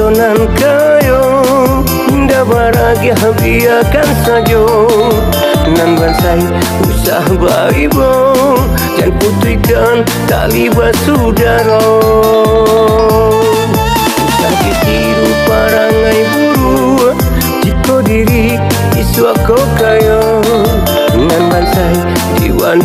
tontonan kayo, indah bahagia biarkan saja. Nan bansai usah baibo, dan putihkan tali basudara. Usah ditiru parangai buru, jika diri iswa kau kaya. Nan bansai jiwan